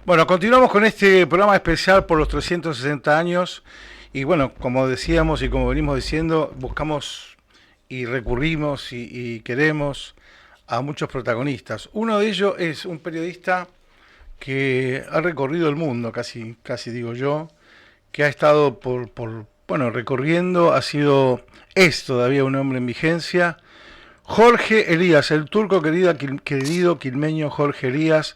Bueno, continuamos con este programa especial por los 360 años y bueno, como decíamos y como venimos diciendo, buscamos y recurrimos y queremos a muchos protagonistas. Uno de ellos es un periodista que ha recorrido el mundo, casi digo yo, que ha estado bueno, recorriendo, es todavía un hombre en vigencia. Jorge Elías, el turco querido quilmeño Jorge Elías,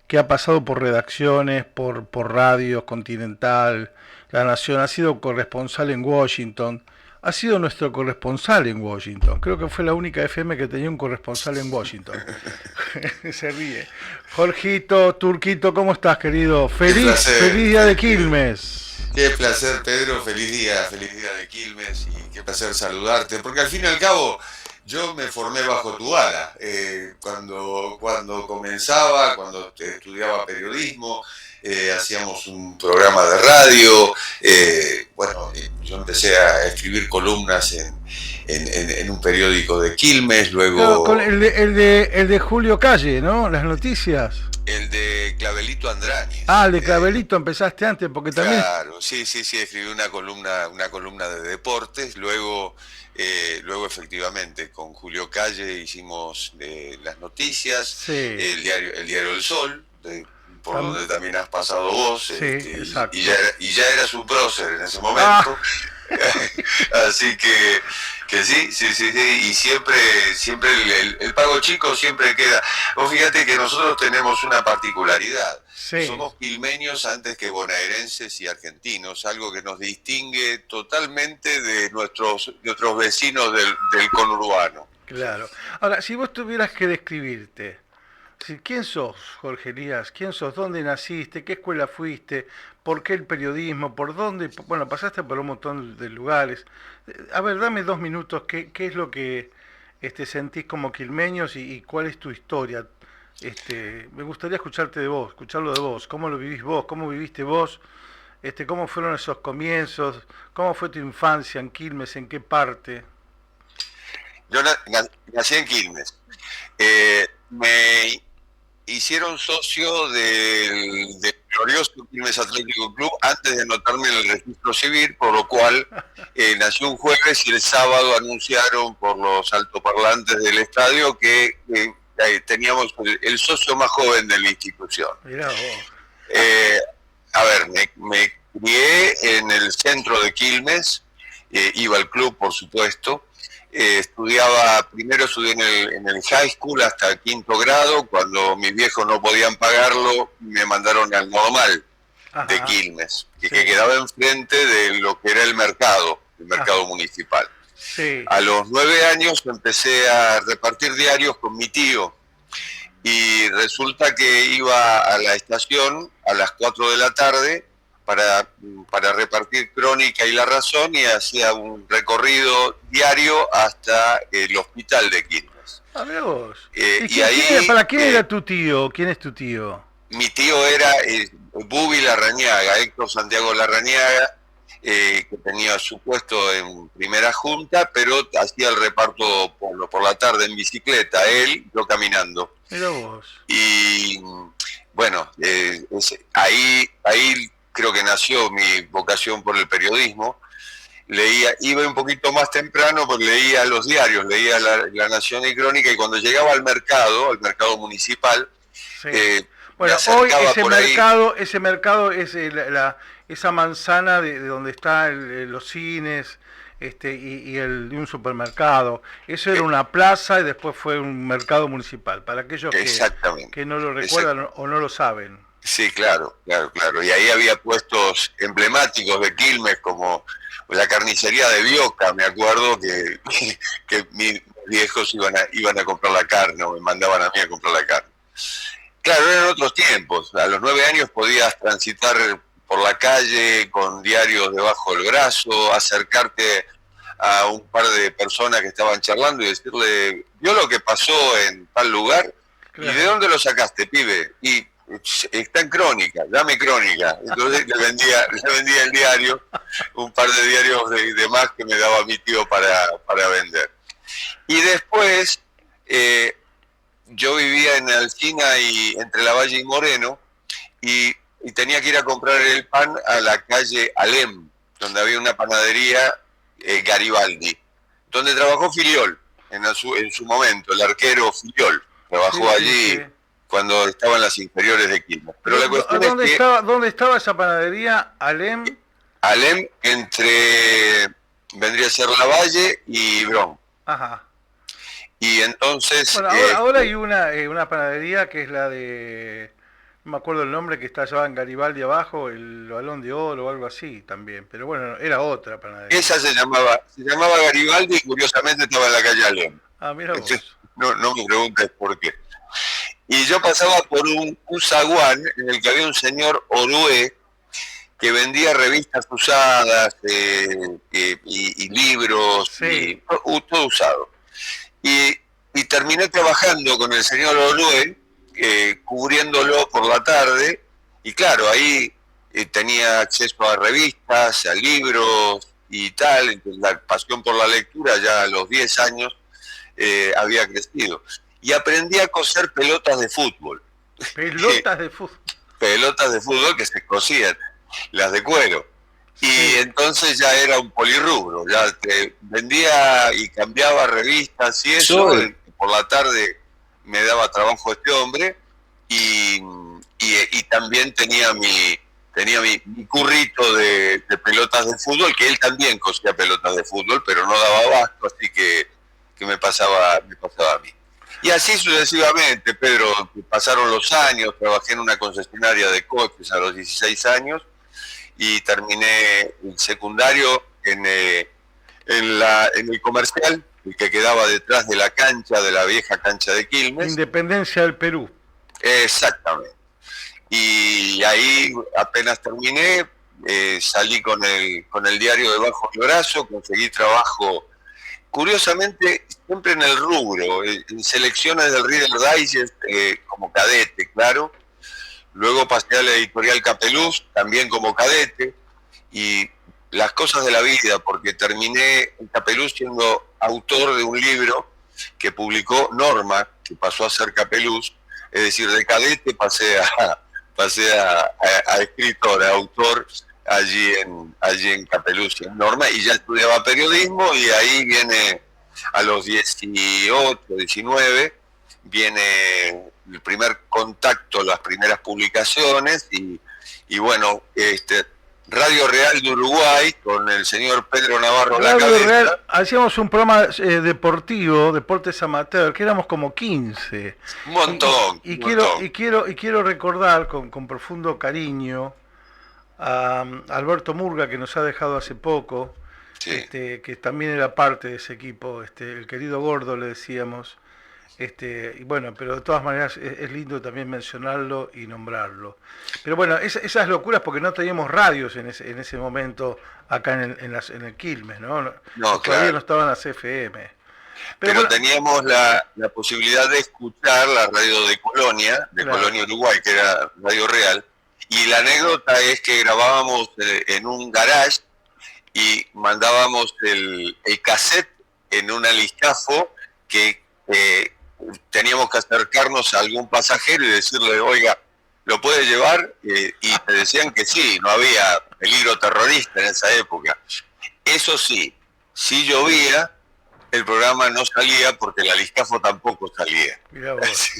que ha pasado por redacciones, por radios, Continental, La Nación, ha sido corresponsal en Washington, ha sido nuestro corresponsal en Washington. Creo que fue la única FM que tenía un corresponsal en Washington. Se ríe. Jorgito, Turquito, ¿cómo estás, querido? Qué Feliz placer, día de Quilmes. qué placer, Pedro, feliz día de Quilmes y qué placer saludarte, porque al fin y al cabo yo me formé bajo tu ala. Cuando comenzaba, cuando estudiaba periodismo, hacíamos un programa de radio, yo empecé a escribir columnas en un periódico de Quilmes, Claro, con luego el de Julio Calle, ¿no? Las noticias. el de Clavelito Ah, Andráñez. el de Clavelito empezaste antes, porque también. Claro, sí, escribí una columna de deportes, luego efectivamente con Julio Calle hicimos las noticias, Sí. el diario El Sol, por Tam- donde también has pasado vos, sí, exacto. y ya eras un prócer en ese Ah, momento. Así que sí, y siempre el pago chico siempre queda. Vos fíjate que nosotros tenemos una particularidad. sí. Somos quilmeños antes que bonaerenses y argentinos, algo que nos distingue totalmente de nuestros vecinos del conurbano. Claro. Ahora, si vos tuvieras que describirte, ¿quién sos, Jorge Elías? ¿Quién sos? ¿Dónde naciste? ¿Qué escuela fuiste? ¿Por qué el periodismo? ¿Por dónde? Bueno, pasaste por un montón de lugares. A ver, dame 2 minutos. ¿Qué es lo que sentís como quilmeños y cuál es tu historia? Me gustaría escucharte de vos, escucharlo de vos. ¿Cómo lo vivís vos? ¿Cómo viviste vos? ¿Cómo fueron esos comienzos? ¿Cómo fue tu infancia en Quilmes? ¿En qué parte? Yo nací en Quilmes. Me hicieron socio del glorioso Quilmes Atlético Club antes de anotarme en el registro civil, por lo cual nació un jueves y el sábado anunciaron por los altoparlantes del estadio que teníamos el socio más joven de la institución. Mirá vos. Eh, a ver, me crié en el centro de Quilmes, iba al club, por supuesto. Primero estudié en el high school hasta quinto grado. Cuando mis viejos no podían pagarlo, me mandaron al normal de Ajá. Quilmes, que Sí. quedaba enfrente de lo que era el mercado Ajá. municipal. Sí. A los 9 años empecé a repartir diarios con mi tío y resulta que iba a la estación a las 4 de la tarde para repartir Crónica y La Razón y hacía un recorrido diario hasta el hospital de Quilmes. A ver vos. ¿Y Y ahí para quién era tu tío? ¿Quién es tu tío? mi tío era Bubi Larrañaga, Héctor Santiago Larrañaga, que tenía su puesto en primera junta, pero hacía el reparto por la tarde en bicicleta, él, yo caminando. Mira vos. Y bueno, ahí creo que nació mi vocación por el periodismo. Iba un poquito más temprano porque leía los diarios, leía La Nación y Crónica, y cuando llegaba al mercado municipal, Sí. me Bueno, hoy acercaba por ahí. ese mercado es esa manzana de donde están los cines y un supermercado. Eso era eh, una plaza y después fue un mercado municipal. Para aquellos Exactamente. que no lo Exact recuerdan o no lo saben. sí, claro. Y ahí había puestos emblemáticos de Quilmes como la carnicería de Bioca, me acuerdo que mis viejos iban a comprar la carne o me mandaban a mí a comprar la carne. Claro, eran otros tiempos. A los 9 años podías transitar por la calle con diarios debajo del brazo, acercarte a un par de personas que estaban charlando y decirle, ¿vio lo que pasó en tal lugar? ¿Y de Claro. dónde lo sacaste, pibe? Y está en Crónica, dame Crónica. Entonces le vendía el diario, un par de diarios de más que me daba mi tío para vender. Y después, yo vivía en Alsina y entre La Valle y Moreno, y tenía que ir a comprar el pan a la calle Alem, donde había una panadería Garibaldi, donde trabajó Filiol en su momento, el arquero Filiol. Trabajó allí cuando estaban las inferiores de Quilmes. Pero la cuestión ¿Dónde es que ¿dónde estaba esa panadería? Alem. Alem vendría a ser Lavalle y Bron. Ajá. Y entonces... Bueno, ahora hay una panadería que es la de... No me acuerdo el nombre, que está allá en Garibaldi abajo, el Balón de Oro o algo así también. Pero bueno, era otra panadería. Esa se llamaba Garibaldi y curiosamente estaba en la calle Alem. Ah, mira vos. Entonces, no me preguntes por qué. Y yo pasaba por un zaguán en el que había un señor Orué que vendía revistas usadas y libros, sí. y todo usado. Y terminé trabajando con el señor Orué, cubriéndolo por la tarde, y claro, ahí tenía acceso a revistas, a libros y tal. Entonces, la pasión por la lectura ya a los 10 años había crecido. Y aprendí a coser pelotas de fútbol. Pelotas de fútbol. Pelotas de fútbol que se cosían, las de cuero. Y entonces ya era un polirrubro, ya te vendía y cambiaba revistas y eso. Por la tarde me daba trabajo este hombre y también tenía mi currito de pelotas de fútbol, que él también cosía pelotas de fútbol, pero no daba abasto, así que me pasaba a mí. Y así sucesivamente, Pedro, pasaron los años, trabajé en una concesionaria de coches a los 16 años y terminé el secundario en el comercial, el que quedaba detrás de la vieja cancha de Quilmes. Independencia del Perú. Exactamente. Y ahí apenas terminé, salí con el diario debajo del brazo, conseguí trabajo, curiosamente, siempre en el rubro, en selecciones del Reader Digest, como cadete, claro. Luego pasé a la editorial Capeluz, también como cadete, y las cosas de la vida, porque terminé en Capeluz siendo autor de un libro que publicó Norma, que pasó a ser Capeluz, es decir, de cadete pasé a escritor, a autor, allí en Capeluz, en Norma, y ya estudiaba periodismo, y ahí viene a los 18, 19, viene el primer contacto, las primeras publicaciones, y bueno, Radio Real de Uruguay, con el señor Pedro Navarro Radio la cabeza. Real, hacíamos un programa deportivo, deportes amateur, que éramos como 15. Un montón. Y quiero recordar con profundo cariño a Alberto Murga, que nos ha dejado hace poco, Sí. Que también era parte de ese equipo, el querido Gordo le decíamos. Y bueno, pero de todas maneras es lindo también mencionarlo y nombrarlo. Pero bueno, esas locuras, porque no teníamos radios en ese momento acá en el Quilmes, ¿no? No, todavía claro. no estaban las FM. Pero bueno, teníamos la posibilidad de escuchar la radio de Colonia, claro. Colonia Uruguay, que era Radio Real, y la anécdota es que grabábamos en un garage y mandábamos el cassette en un aliscafo que teníamos que acercarnos a algún pasajero y decirle, oiga, ¿lo puede llevar? Y te decían que sí, no había peligro terrorista en esa época. Eso sí, si llovía, el programa no salía porque el aliscafo tampoco salía. Mirá vos.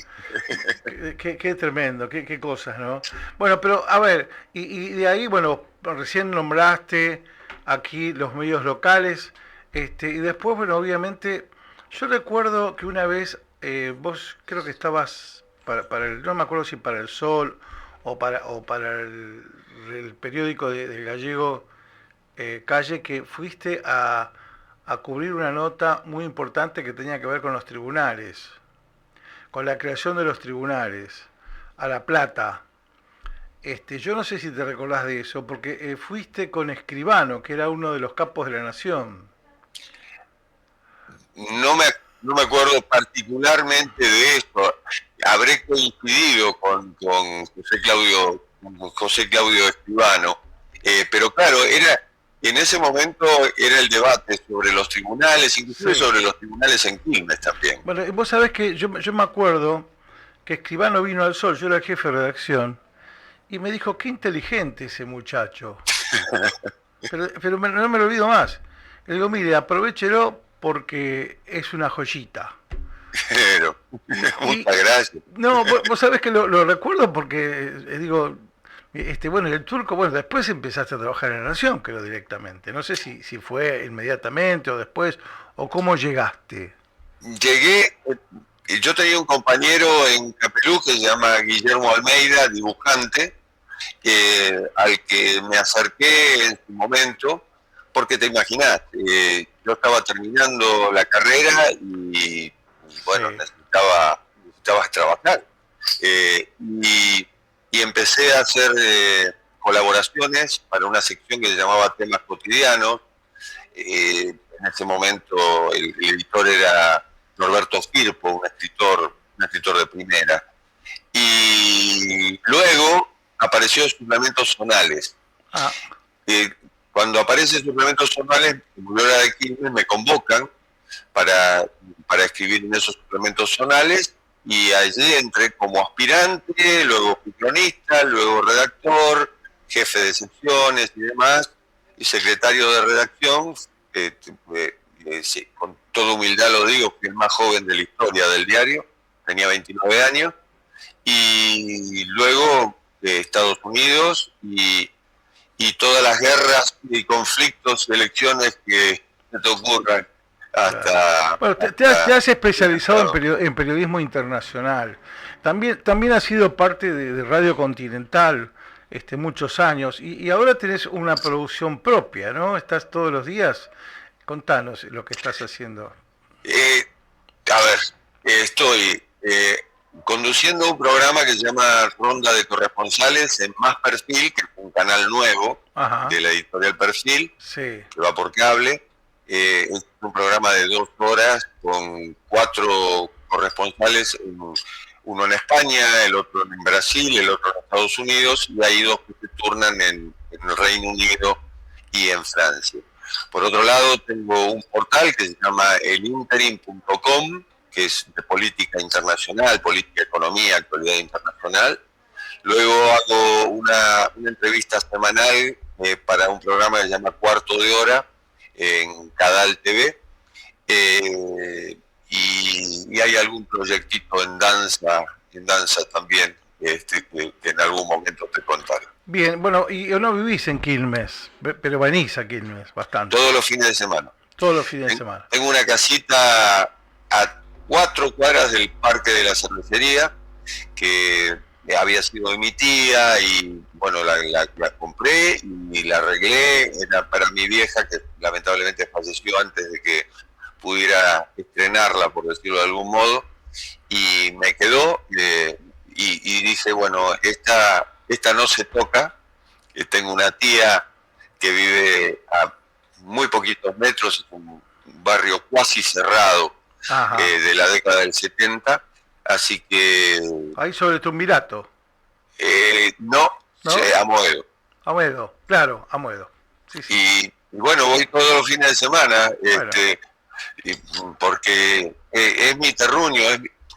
Qué tremendo, qué cosas, ¿no? Bueno, pero a ver, y de ahí, bueno, recién nombraste aquí los medios locales, y después, bueno, obviamente, yo recuerdo que una vez vos creo que estabas para no me acuerdo si para El Sol o para el periódico del gallego Calle, que fuiste a cubrir una nota muy importante que tenía que ver con los tribunales, con la creación de los tribunales, a La Plata. Yo no sé si te recordás de eso, porque fuiste con Escribano, que era uno de los capos de la Nación. No me acuerdo particularmente de esto. Habré coincidido con José Claudio Escribano, pero claro, en ese momento era el debate sobre los tribunales, inclusive sí, sobre los tribunales en Quilmes también. Bueno, vos sabés que yo me acuerdo que Escribano vino al Sol, yo era el jefe de redacción, Y me dijo, qué inteligente ese muchacho. Pero no me lo olvido más. Le digo, mire, aprovéchelo porque es una joyita. Pero, Y muchas gracias. no, vos sabés que lo recuerdo porque, digo, bueno, el Turco, bueno, después empezaste a trabajar en La Nación, creo directamente. No sé si fue inmediatamente o después, o cómo llegaste. Llegué, yo tenía un compañero en Capelú que se llama Guillermo Almeida, dibujante, al que me acerqué en su momento, porque te imaginás, yo estaba terminando la carrera y bueno, Sí. necesitaba trabajar. Y empecé a hacer colaboraciones para una sección que se llamaba Temas Cotidianos. En ese momento el editor era Norberto Firpo, un escritor de primera. Y luego apareció Suplementos Zonales. Ah, Eh, Cuando aparece Suplementos Zonales, como yo era de Quilmes, me convocan para escribir en esos suplementos zonales y allí entré como aspirante, luego fui cronista, luego redactor, jefe de secciones y demás, y secretario de redacción, sí, con toda humildad lo digo, fui el más joven de la historia del diario, tenía 29 años, y luego de Estados Unidos y todas las guerras y conflictos, elecciones que se te ocurran claro. hasta, Bueno, te hasta has especializado en periodismo internacional. También has sido parte de Radio Continental muchos años y ahora tenés una producción propia, ¿no? Estás todos los días. Contanos lo que estás haciendo. eh, a ver, estoy conduciendo un programa que se llama Ronda de Corresponsales en Más Perfil, que es un canal nuevo Ajá, de la editorial Perfil, sí. que va por cable. Es un programa de 2 horas con 4 corresponsales, uno en España, el otro en Brasil, el otro en Estados Unidos, y hay 2 que se turnan en el Reino Unido y en Francia. Por otro lado, tengo un portal que se llama elinterim.com, que es de política internacional, política, economía, actualidad internacional. Luego hago una entrevista semanal para un programa que se llama Cuarto de Hora en Cadal TV. Y hay algún proyectito en danza también, que en algún momento te contaré. Bien, bueno, y no vivís en Quilmes, pero venís a Quilmes bastante, Todos los fines de semana. todos los fines de semana. Tengo una casita a 4 cuadras del Parque de la Cervecería, que había sido de mi tía y bueno, la compré y la arreglé. Era para mi vieja, que lamentablemente falleció antes de que pudiera estrenarla, por decirlo de algún modo, y me quedó y dije, bueno, esta no se toca. Tengo una tía que vive a muy poquitos metros, un barrio cuasi cerrado de la década del 70, así que... Ahí sobre Tumbirato. No, ¿No? Amoedo. Amoedo, claro, Amoedo. Sí, sí. Y bueno, voy todos los fines de semana, Bueno, porque es mi terruño,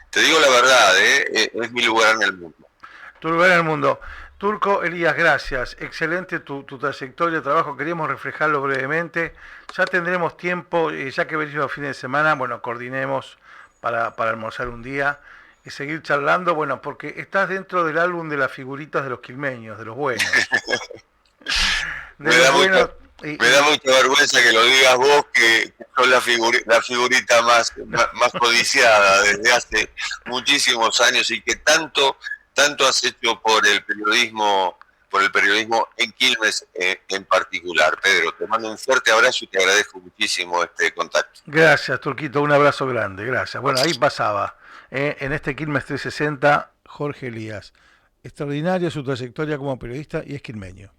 te digo la verdad, es mi lugar en el mundo. tu lugar en el mundo. Turco Elías, gracias. Excelente tu trayectoria de trabajo. Queríamos reflejarlo brevemente. Ya tendremos tiempo, ya que venimos los fines de semana, bueno, coordinemos para almorzar un día y seguir charlando, bueno, porque estás dentro del álbum de las figuritas de los quilmeños, de los buenos. De los buenos. Me da mucha vergüenza que lo digas vos, que sos la figurita más codiciada desde hace muchísimos años y que tanto has hecho por el periodismo en Quilmes en particular. Pedro, te mando un fuerte abrazo y te agradezco muchísimo este contacto. Gracias, Turquito, un abrazo grande, gracias. Bueno, ahí pasaba, en este Quilmes 360, Jorge Elías. Extraordinaria su trayectoria como periodista y es quilmeño.